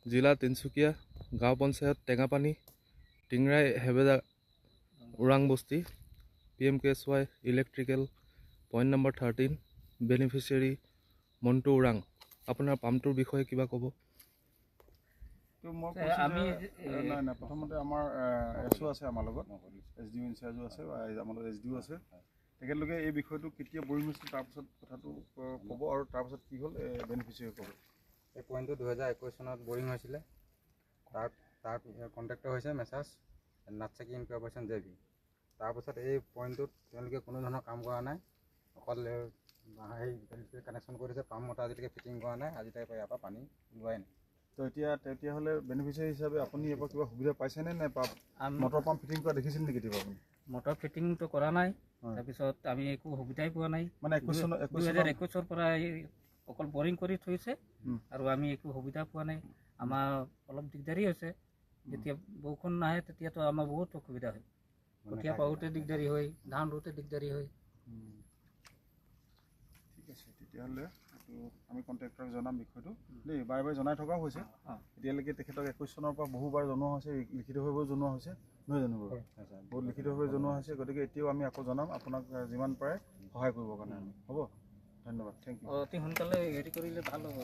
জিলা তিনচুকীয়া, গাঁও পঞ্চায়ত টেঙাপানী, টিংৰাই হেবেজা ওৰাং বস্তি, PMKSY electrical, point number 13, beneficiary Montu Orang. আপোনাৰ পাম্পটোৰ বিষয়ে কিবা ক'ব? নাই প্ৰথমতে আমাৰ SO আছে, আমাৰ লগত SDO ইনচাৰ্জো আছে, আমাৰ লগত SDO আছে। তেখেতলোকে এই বিষয়টো কেতিয়া বৰিং হৈছিল তাৰপিছত কথাটো ক'ব, আৰু তাৰপিছত কি হ'ল বেনিফিচিয়াৰী ক'ব। এই পইণ্টটো 2021 চনত বৰিং হৈছিলে। তাৰ কণ্ট্ৰেক্টৰ হৈছে মেছাৰ্ছ নাটচাকি ইনকৰ্পৰেশ্যন JV। তাৰপাছত এই পইণ্টটোত তেওঁলোকে কোনো ধৰণৰ কাম কৰা নাই, অকল সেই কানেকশ্যন কৰি দিছে। পাম্প মটৰ আজিলৈকে ফিটিং কৰা নাই, আজিলৈকে ইয়াৰ পৰা পানী ওলোৱাই নাই। তো তেতিয়াহ'লে বেনিফিচিয়াৰী হিচাপে আপুনি ইয়াৰ পৰা কিবা সুবিধা পাইছেনে নে? মটৰ পাম্প ফিটিং কৰা দেখিছিল নেকি কেতিয়াবা আপুনি? মটৰ ফিটিংটো কৰা নাই, তাৰপিছত আমি একো সুবিধাই পোৱা নাই। মানে 2021 পৰা অকল বৰিং কৰি থৈছে আৰু আমি একো সুবিধা পোৱা নাই। আমাৰ অলপ দিগদাৰী হৈছে। যেতিয়া বৰষুণ নাহে তেতিয়াতো আমাৰ বহুত অসুবিধা হয়। কঠীয়া পাওঁতে দিগদাৰী হয়, ধান ৰুওঁতে দিগদাৰী হয়। ঠিক আছে, তেতিয়াহ'লে আমি কণ্ট্ৰেক্টৰক জনাম বিষয়টো দেই। বাৰে বাৰে জনাই থকাও হৈছে। এতিয়ালৈকে তেখেতক 21 চনৰ পৰা বহুবাৰ জনোৱা হৈছে, লিখিতভাৱেও জনোৱা হৈছে, নহয় জানো বাৰু? বহুত লিখিতভাৱে জনোৱা হৈছে। গতিকে এতিয়াও আমি আকৌ জনাম আপোনাক যিমান পাৰে সহায় কৰিবৰ কাৰণে। হ'ব, ধন্যবাদ, থেংক ইউ। অতি সোনকালে হেৰি কৰিলে ভাল হ'ব।